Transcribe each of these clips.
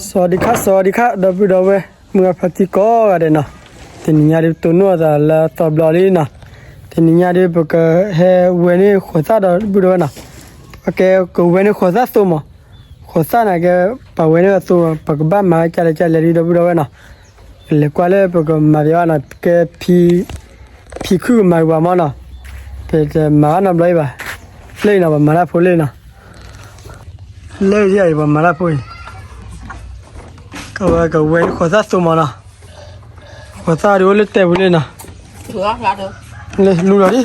สวัสดีครับดับเว้ยมึงพัติโก้กันเนาะทีนี้ยาดิตัวนู้นละตอบลอลีเนาะทีนี้ยาดิปกเฮเวนี่ขวดซาดบุดเนาะโอเคกูเวนี่ขวดซาสูมขวดซานะแกปะเวนี่สูมปกบ้านมาจะลีดับบุดเนาะเลยกว่าเลยปกมาเดียวนะแกพี่คือมาว่ามันเนาะเป็นมาหน้าเลยป่ะเลยนะมาลาพูเลยนะเลยใหญ่ป่ะมาลาพูก็เว้ยขอซาสูมานะขอซาดูเลยเตะบุเลยนะถือละเด้อเลยรู้แล้วดิ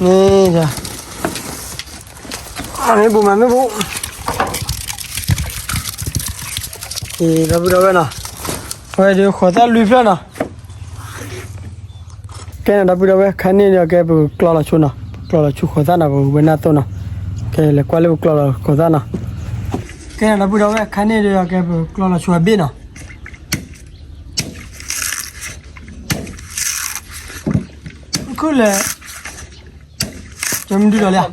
นี่จ้ะอันนี้บุมันไม่บุเราบุเรานะเว้ยเดี๋ยวขอซาลุยเพื่อนนะแกน่ะบุเราเว้ยคันนี้เนี่ยแกบุกลาละชุนนะกลาละชุขอซานะบุเว้ยน่าตัวนะแกเลยกว่าเลยบุกลาละขอซานะแกน่ะบุเราเว้ยคันนี้เนี่ยแกบุกลาละชุบบีนะคือเลยจะมันดูอะไรอ่ะ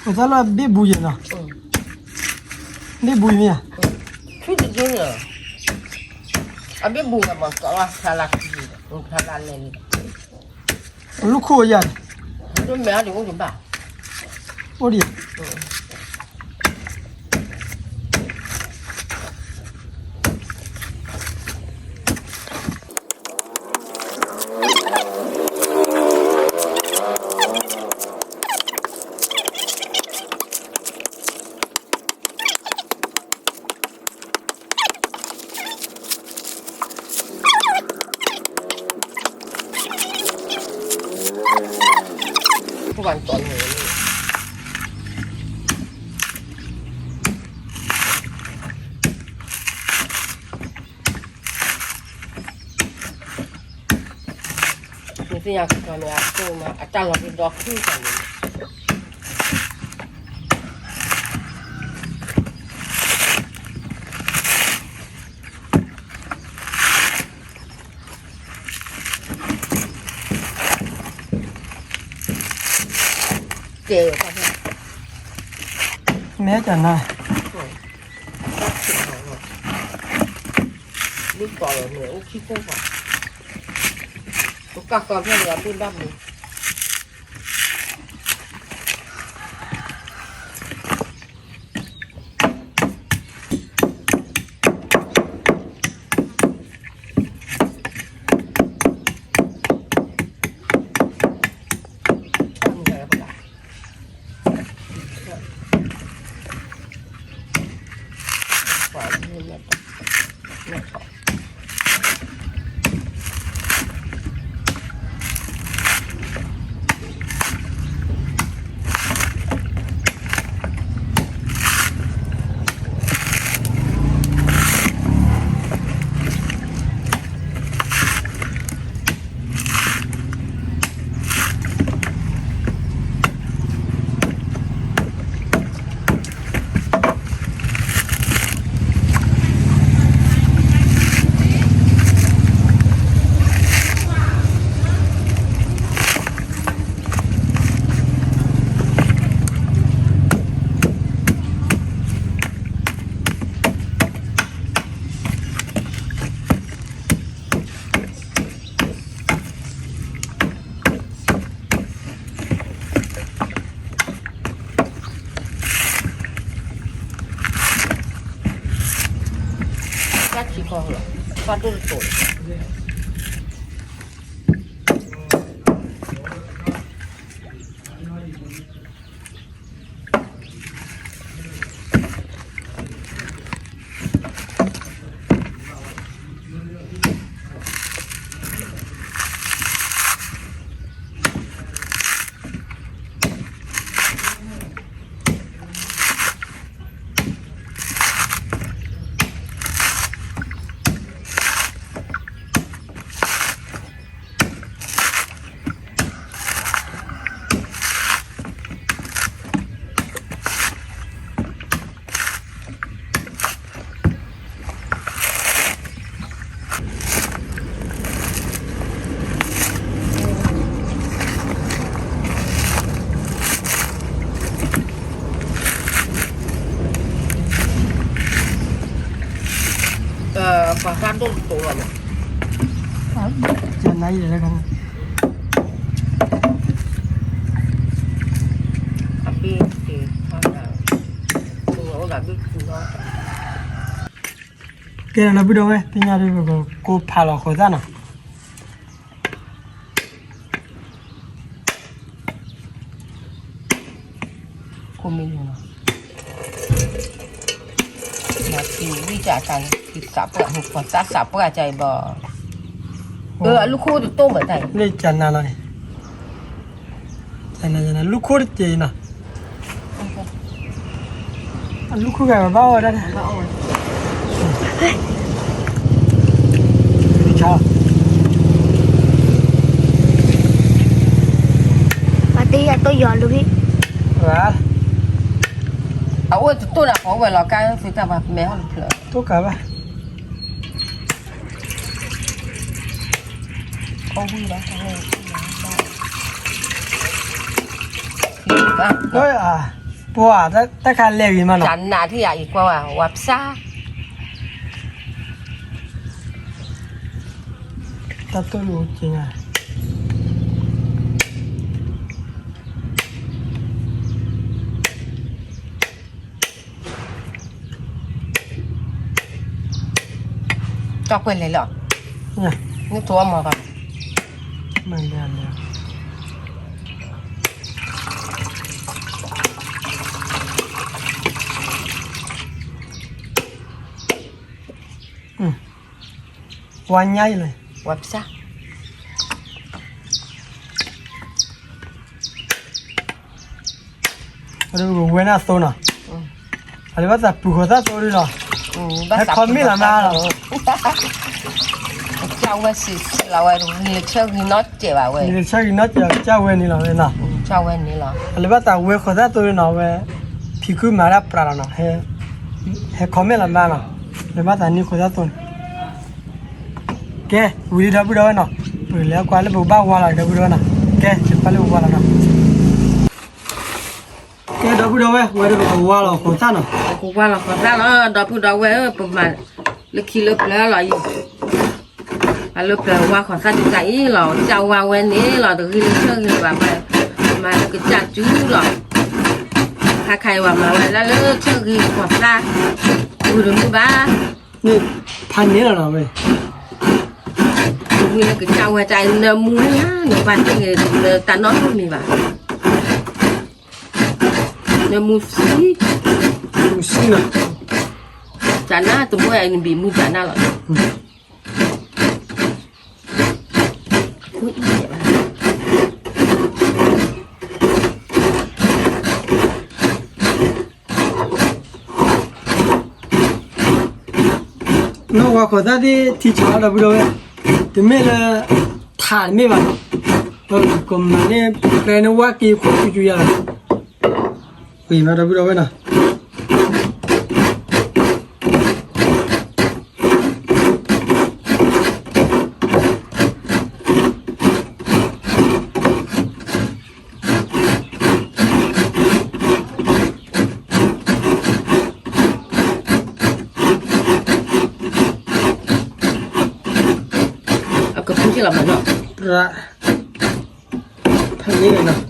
我咱俩别补人了，别补人呀。去的多了，啊别补了嘛，搞啊他拉去的，我他拉来的，路口呀，都没了我就办，我的。不管转回你这样看没啊？够吗？啊，站了不知道空上的。这个发现。没讲呢。你搞了没？我去工坊。我刚刚才两顿半没。起泡了，发都是走的。เป็นตัวเนี่ย จะไหนเลยกัน อาเปีตีข้าวหนาตัวเราแบบนี้เนาะ ကဲနော်ပြီးတော့ပဲတင်ညာလေးကိုဖာတော့ခေါ်သားနော် คงไม่อยู่เนาะมาตีวิจารณ์ติดสับปะหุบปะซัดสับปะใจบ่ลูกคู่ตัวโตเหมือนไง လေးကျန်နာနော်ကျန်နာလူခိုးတေးနော်လူခိုးကဘာဝရတဲ့ချာ bà tí là tôi dọn luôn đi ဟာ เอาตัวน่ะของไว้รอการฝึกทำแบบแม่เขาเผลอ တော့ကပါ เขาวิ่งแล้วเขาเลย တော့ပွာတက်ခါလဲပြီမနော် จันนาที่อยากอีกว่าวับซ่า တတ်တော့လို့ကျင်ရ จอกเป็นเลยเหรอ ညာ นี่ตัวมาก่อน မှန်တယ်ဝါညိုင်းလေ วับซ่า ဘယ်လိုဝဲနာသုံးနော်အဲ့ဒါကပူခေါ်သားဆိုရနော် บ้า ให้คนไม่ละมาหรอ เจ้าว่าสิเราว่านี่เชื่อกินน็อตเจ็บอ่ะเว้ย ဒီချက်ကြီးနော်ကြောက်ဝဲနေလားနော် เจ้าว่านี่เหรอ အဲ့ဒါကဝဲခေါ်သားဆိုရနော်ပဲဖီကူမာရပရာနော်ဟဲခေါ်မဲလာမနော်ဒီမှာတန်နီခေါ်သားဆိုကဲဝီဒါဘူးတော့နော်ဘယ်လဲကွာလေဘာဝါလာတော့ဘူးတော့နော်ကဲစပလေးဝါလာနော်ကဲတော့ဘူးတော့ဝဲဝါလာခေါ်သားနော် กูว่าเราขอได้แล้วดอกพูดดอกเว้ยประมาณลึกขี้ลึกแล้วหรออยู่ลึกแล้วว่าขอสัตว์ใจหรอเจ้าว่าเว้นนี้หรอแต่คือเชื่อคือแบบมาก็จัดจู้หรอถ้าใครว่ามาไว้แล้วเชื่อคือขอสัตว์ดูดูบ้า นี่พันนี้แล้วနော်ပဲ มีก็เจ้าว่าใจเนื้อมูนะเนื้อปลาที่เนื้อตาน้อยมีป่ะเนื้อมูสี ဘူးစီနော် จานหน้าตัวมวยไอ้นี่บีมูจานหน้าหรออุ้ยเจ็บอ่ะ နော်ဝါခေါ်သားဒီတီချာတော့ဘူးတော့ဒီမဲ့လာထားမဲ့ပါတော့ကမနဲ့ပြန်ဝါကီကိုကြည့်ရတာဝေးမတော့ဘူးတော့နော် เอากระพุ้งที่เราเหมือนเนาะ ra thằngนี้เลยนะ เ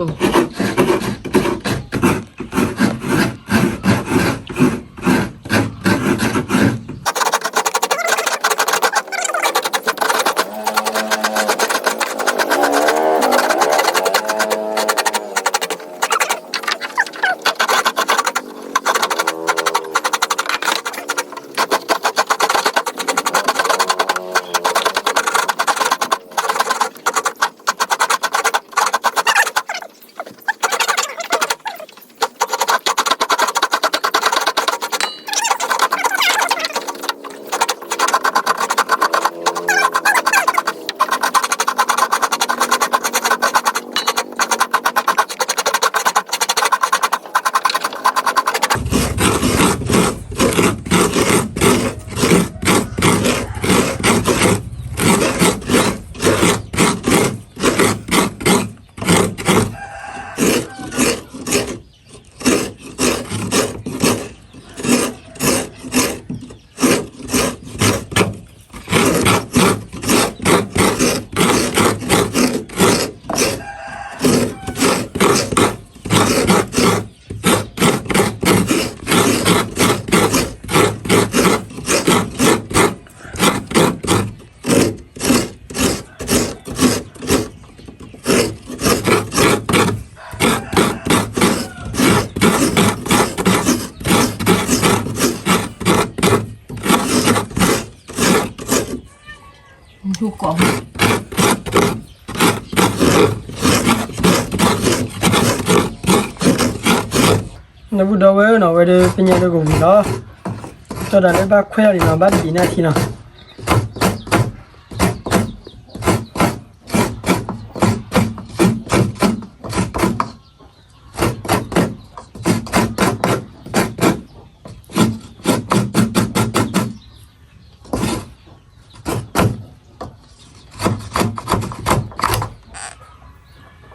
ทุกกล่อง 那不到位呢，为了别人这个味道，叫咱那把快点呢，把底那提呢。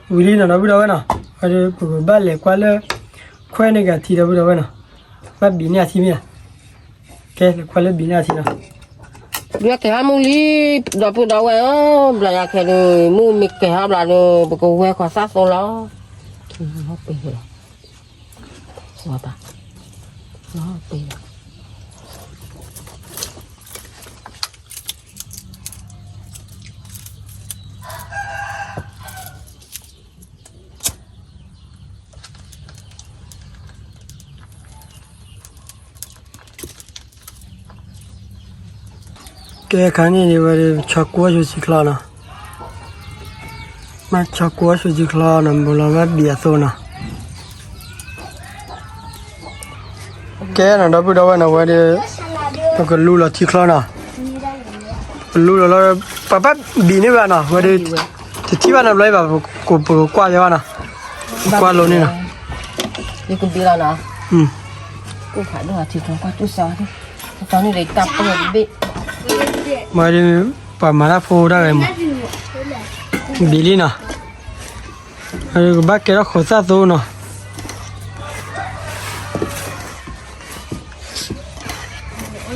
味里呢，那不到位呢，还是不够把来关了。快那个提的不得问了，把比那提面，给快了比那提了。เรียกแกหามูลีดอกพูดเอาไว้บลายแค่เลยมูมีแกหาบลาเลยปกติแหวกขวาซาโซแล้วเขาไปเหรอสวัสดีเขาไป给看见的话，吃锅就吃了呢，买吃锅就吃了呢，不然买别做呢。给那不到问呢，我的那个路了吃了呢，路了爸爸比那边呢，我的这提完了来吧，不挂掉呢，挂路呢。นี่คุณปีแล้วนะ 嗯。 กูขายด้วยถือของกวาดจุดสองที่ตอนนี้เลยตับเปิดบิ มาดิปะมาลาโฟได้ไหมบิลีน่ะไอ้บ้าแกเราขอซาโซเนาะ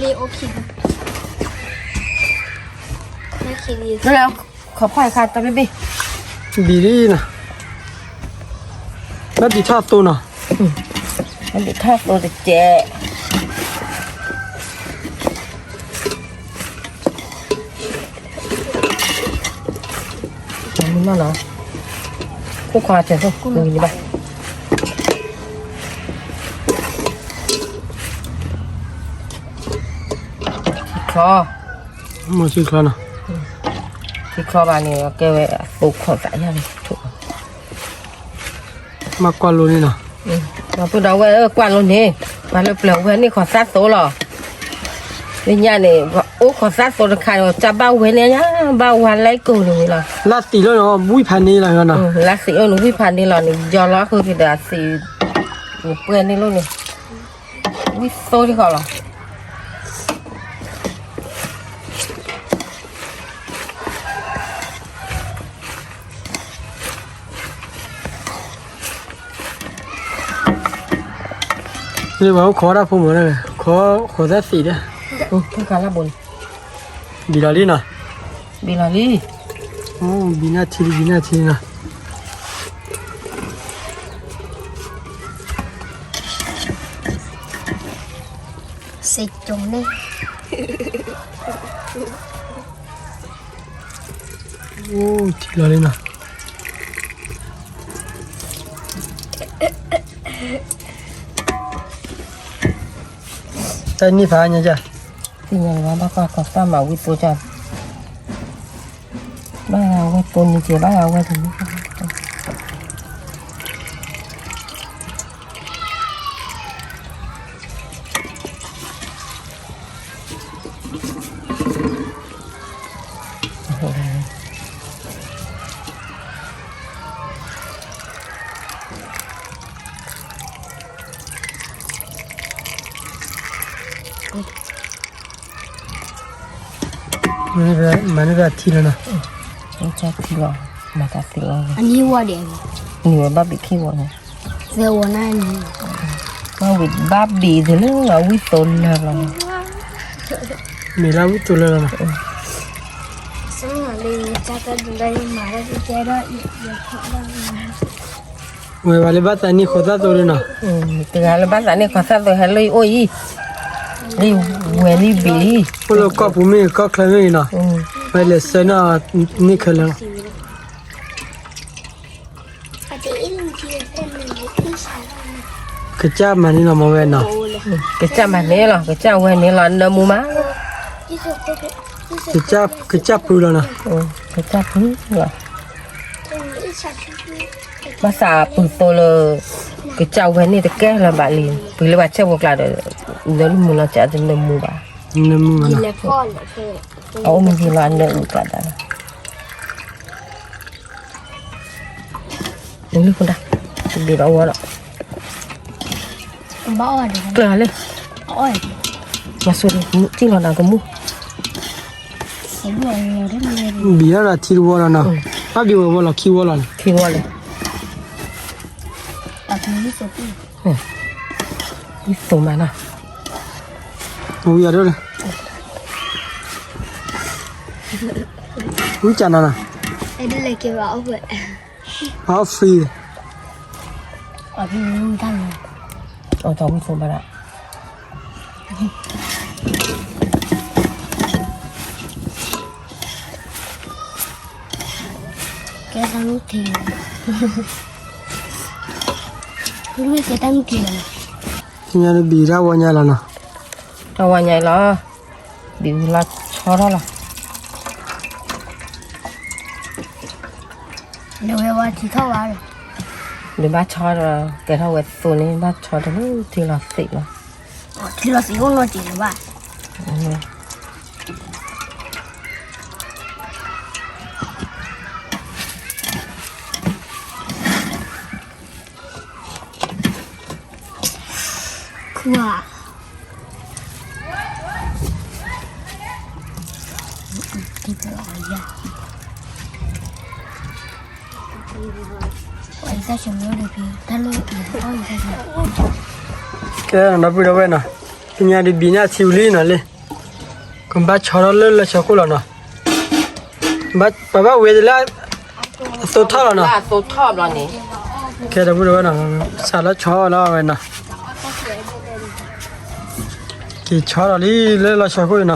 เลยโอเคน่าคิดดี แล้วขอพ่อยค่ะตาบิ บิลีน่ะแล้วดิชาโตเนาะ มันดิท่าตัวจะเจ๊มันน่าเนาะกูขวาเจอสักกูนี่บ้างคอ มาสิคลาน่ะ ที่คอบานนี่แกไว้ปลูกขอสายยังถูก มากว่าโลนี่น่ะ เราพูดเอาไว้กวนลงนี่มาเลยเปลือกไว้นี่ขอซัดโตหรอวิญญาณนี่โอ้ขอซัดโตขายจะเบาไว้เนี่ยนะเบาวันไรกูนี่ล่ะ ลาตีแล้วเนาะมุ้ยพันนี่ละกันน่ะ ลักสีหนูพี่พันนี่หรอนี่ยอล้อคือพี่ดาสีเปื้อนนี่ลูกนี่วิโซที่เขาหรอ นี่ว่าขอได้ผมเลยขอได้สีเด้ ทุกการละบน บิลาลีน่ะ บิลาลี โอ้บินาทีน่ะ เสร็จจงเนี่ย โอ้ทีละเลยน่ะแต่นี่พาเนี่ยจ้ะ ที่ยังว่าบ้าก็ขอซ้ำมาวิตัวจันบ้าเอาไว้ตัวนี้เจี๋ยบ้าเอาไว้ถึง มันก็ทีละนะ มันจะทีหรอมาจากทีหรอ อันนี้ว่าเดี๋ยว นี่ว่าบ้าบิขี้วัวไง เซลล์หน้านี้ มาวิดบ้าบีถึงเรื่องเอาวิตนนะเรา มีแล้วตัวเลยนะ สมัยเรียนจะต้องดูแลมาแล้วจะได้อีกอย่าง เมื่อวันนี้บ้านนี้ขอซาตัวเลยนะ từ ngày là bác này có sao rồi hay lấy ôi đi về đi bì พวกเราก็ผมมีก็เคยไม่นะไม่เลยเซน่านี่เคยแล้ว ปฏิอินทีเป็นที่สาม กระจ้ามันนี่เรามาเว้นนะ cái cha mà này là cái cha về này là nợ mù má ที่สุดจะ cái chắp rồi là nè cái chắc hứng rồi Tôi chặt bà xã bự tôi là cái cháu với này thì cái là bà liền vì là bà cháu một là để nếu muốn là trả thì nên mua bà nên mua Chỉ nè là con là thôi. ấu mình thì là ăn được cả đã đứng lên con đã bị đau quá đó Bỏ vào được. clear lên Ôi, mà xuống chỉ là đang có mua cái đuôi nhiều đấy mà. bía là thịt bò là nè bắp điều bò là khi bò là nè khi qua lên Ở cái nước sốt. ít số mà nào ui ở đâu này ui chả nè Đây là cái bảo vệ. áo free Ở cái nước thanh này. ở trong ít số mà đã Cái răng nước thì. Không biết cái răng kia này. nhà nó bị ra vào nhà là nè đâu qua nhà là bị là cho đó là Đâu là qua thì thâu vào rồi. để bác cho là cái thằng cái số này bác cho nó thì là xịn mà Thì là xíu nó chỉ là ba. Wow. Cái cái gì vậy? Vậy sao chúng nó được thì ta lôi thì có gì vậy? cái này nó bị đâu vậy nè nhà đi bị nhà siêu lý nè lên còn bác cho nó lên là cho cô là nè bác về là tôi thao là nè là số thọp là nè cái đó bị đâu vậy nè sao nó cho nó vậy nè cái cho nó đi lên là cho cô nè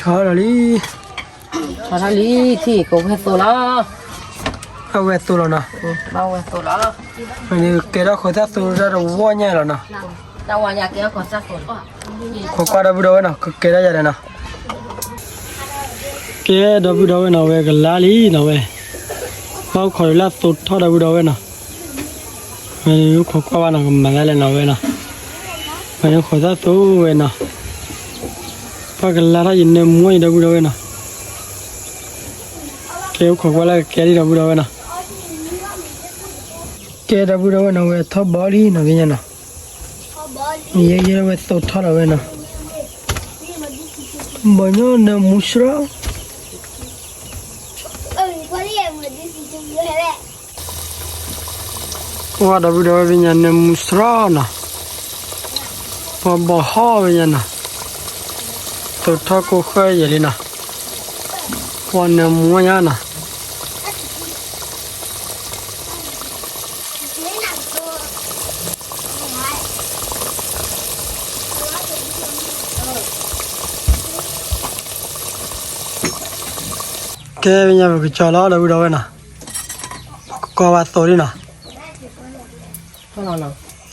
cho nó đi cho nó đi thì cũng hết số đó ao về tôi là nè bao hết số đó mình cái đó khỏi ra tôi ra đầu vô nhà là nè đâu qua nhà kia còn sát số khỏi qua đâu bị đâu vậy nè cái đó vậy nè cái đó bị đâu vậy nè về cái lá lý nè về bao khỏi lá tôi thao đâu bị đâu vậy nè mình khỏi qua nè mà lại nè về nè mình khỏi ra tôi về nè bao cái lá đó nhìn em mua đâu bị đâu vậy nè cái khỏi qua là cái đi đâu bị đâu vậy nè cái đó bị đâu vậy nè về thao bỏ đi nè cái nè ये वे तो थोड़ा वे ना बनो न मुशरा wa da video we nya ne musra na ba ha we nya na to tha ko kha ye le na wa ne mu nya na cái bây giờ cái trò đó đâu đâu nè qua ba tổ đi nè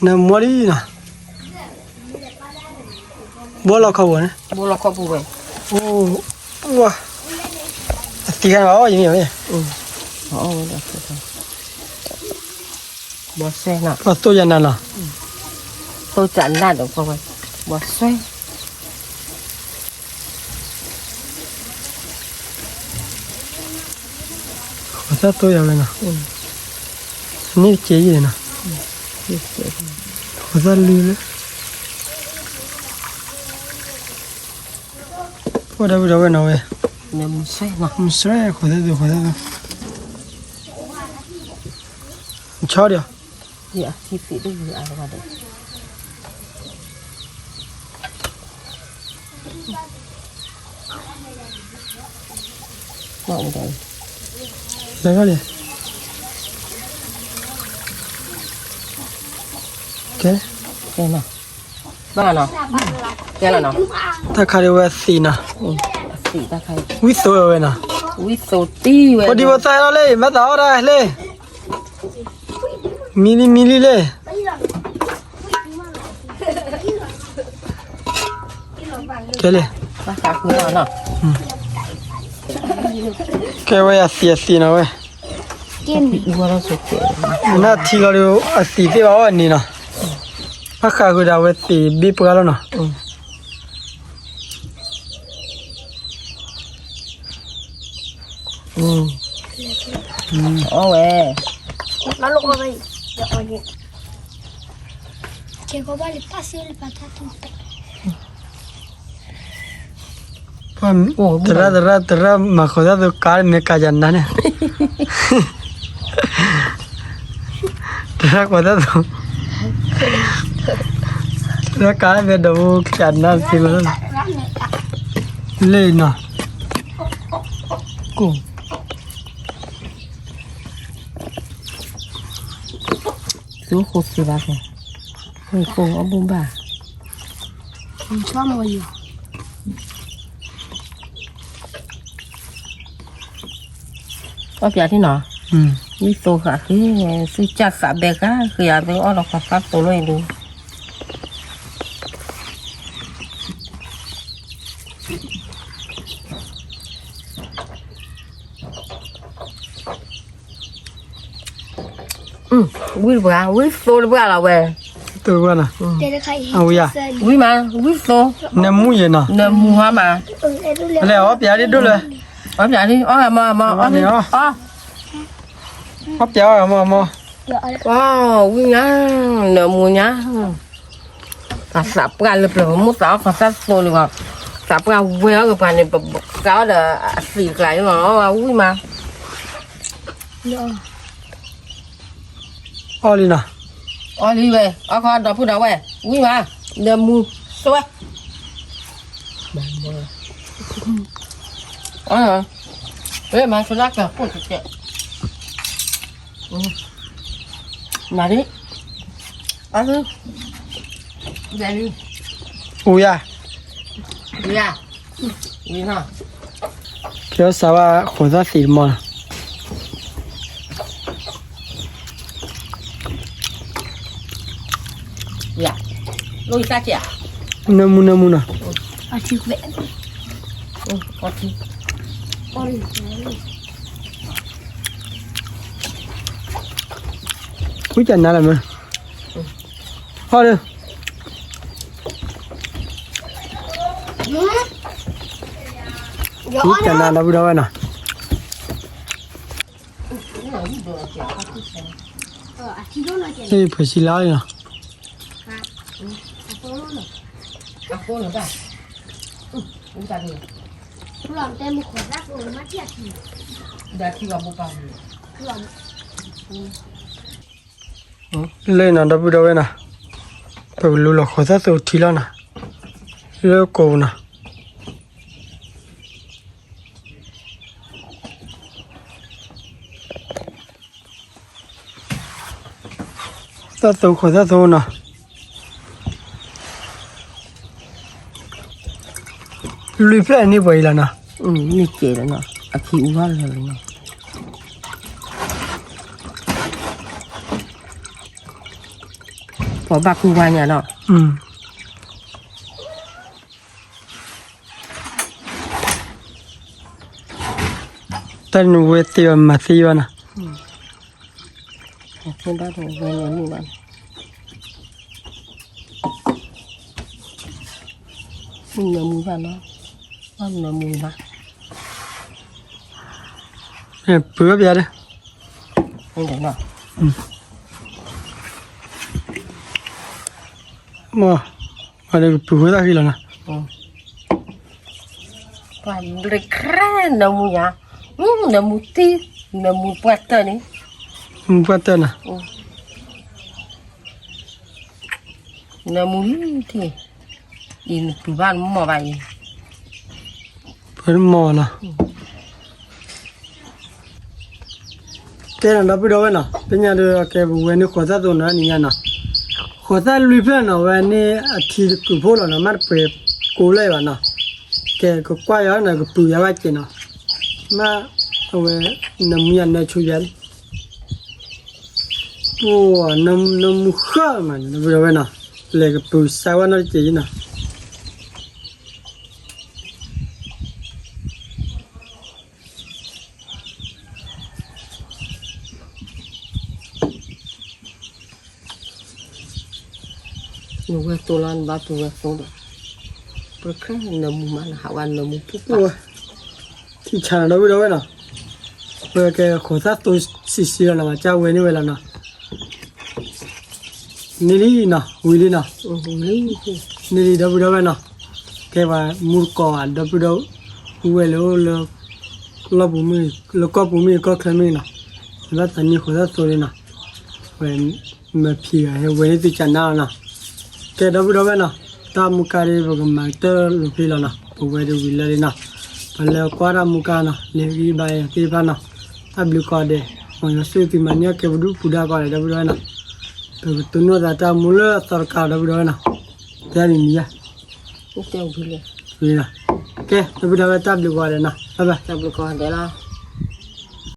nè mua đi nè bố lo khâu rồi bố lo có bù về ô wow tí cái đó gì vậy bó xe nào có tôi nhận là tôi chặn là được không bó xe sao tôi nhận là nè chế gì nè có ra lư nữa có đâu đâu nào vậy nằm xe nào không xe khỏi được cho đi dạ thì phải được gì ăn vào được mộng rồi lấy cái gì cái nào ba nào cái là nào ta khai được xì nè xì ta khai quýt số rồi nè quýt số ti vậy có đi vào tay nó lên bắt đầu ra lên mili lên แกเลย ว่าจากคือเนาะ แกว่าสีนะเว้ย กิน อีว่าเราสุดเจ๋ง น่าทีเราดูสีที่ว่าวันนี้เนาะถ้าขากูจะเอาสีบีบกันแล้วเนาะ โอ้เว้ย แล้วลงไปเดี๋ยวเอาเนี่ยเจ้าก็ว่าเลยป้าซื้อเลยป้าทัดทุก เพราะแต่ละมาขอได้ตัวการเมกาจันนั่นเนี่ยแต่ละขอได้ตัวแต่ละการเมดูจันนั่นสิมันเลยเนาะ กูซื้อโคตรสิบ้าแกเฮ้ยคงเอาบุ้มบ้า ผมชอบมันอยู่ เอาเปียที่หนอ อืม วิโตค่ะคือซื้อจัดสาเบก้าคืออยากไปเอาดอกฟ้าตัวเลยดูวิ่งบ้าวิ่งโตเลยบ้าเราเว้ย ตัวว่าน่ะ เดี๋ยวใคร เอาอย่า วิ่งมาวิ่งโต เนี่ยมุ้ยเนาะ เนื้อหมูฮะมา แล้วเอาเปียดิดูเลย เอาอย่างนี้เอามาเอาเนี่ยอ๋อ เอาเปียเอามา ว้าววิ่งนะเนื้อหมูนะแต่สับกันเลยเปล่ามุดสาวกับสับโซเลยว่าสับกันเวลกับพันเนี่ยแบบก้าวเดอสีไกลเนาะว่าวิ่งมา เอาเลยนะ อ๋อนี่เว้ยอ๋อเขาดอกพูดเอาเว้ยวิ่งมาเนื้อหมูสวยอ๋อเฮ้ยมาสุนัขกับพูดเจ๊มาดิเอาดิเดี๋ยวนี้ อูยา นี่อ่ะนี่ฮะ เกี่ยวสาวว่าขอได้สีมัน dạ lôi ra chị ạ น้ำมูนะ อาชีพเว้ย có chi คุยจันนั่นแหละมั้ยพอเลยคุยจันนั่นเราดูได้นะนี่เพื่อสิลาเลยนะ à cô nữa cả uống trà đi หล่อนเต็มขวดรักเลยมาเที่ยวที đã khi vào bụng vào หล่อน เลยนะเราดูได้นะเปิดรู้หรอขอได้ตัวทีละนะเลิกโกนะตัดตัวขอได้ตัวนะลุยเพลนนี่ไปแล้วนะ นี่เจ๋แล้วเนาะอ่ะขี้อ้วนเลยเนาะพอบักคือวันเนี่ยเนาะ แต่หนูเวทีมาซีวะนะ คนบ้านของวันเนี่ยนี่วันมึงเนื้อมือกันเนาะว่าเนื้อมือมา เนี่ยเปื้อเบียด ไม่ได้เนาะ มาเดี๋ยวเปื้อได้กี่แล้วนะ วันเล็กแค่เนื้อมือยาเนื้อมือตีเนื้อมือปวดตัวนี่ มึงปัดเต้นนะ เนื้อมือที่อินปีบ้านหม้อใบ เพื่อนหมอนะแกน่ะรับไปดูไว้นะเป็นยังไงแกบุเวนี่ขอซาตัวนั้นนี่นะขอซาลุยเพลนนะเวันนี้อาทิตย์กูพูดแล้วนะมันเปิดกูเลยวะนะแกก็กว่าอย่างนั้นก็ปุยเอาไว้กินนะมาเอาไว้น้ำยันในช่วยยันโอ้น้ำข้ามันรับไปดูไว้นะเลยก็ปุยสาวนั่นจีนะ nu we to lan ba tu we so do per kra na mu ma na ha wan na mu pu โอ้ยที่ชาเราไปด้วยนะเพื่อแกขอสักตัวสิแล้วมาเจ้าเวนี่เวลานะนี่นะวิลีนะ ni นี่ดับด้วยนะแกว่ามูกอดดับด้วยเวลแล้วบุมีแล้วก็บุมีก็แค่นี้นะแล้วตอนนี้ขอสักตัวเลยนะเวนมาพี่ให้เวนี่ติดจันนะแกดับด้วยนะตามมุการีบอกมาเตอร์ลูกพี่แล้วนะผมไปดูวิลเลยนะแล้วกว่ารามุกานะเลวีบายที่บ้านนะถ้าบลูกอดมันจะซื้อที่มันเนี่ยแกดูพูดได้ก็ได้ดับด้วยนะแต่ตัวนู้นจะมูลสารการดับด้วยนะแต่นี่เนี่ย ni te u bile นี่นะแกดับด้วยตับลูกอดนะบ๊ายบาย ta bu ko de la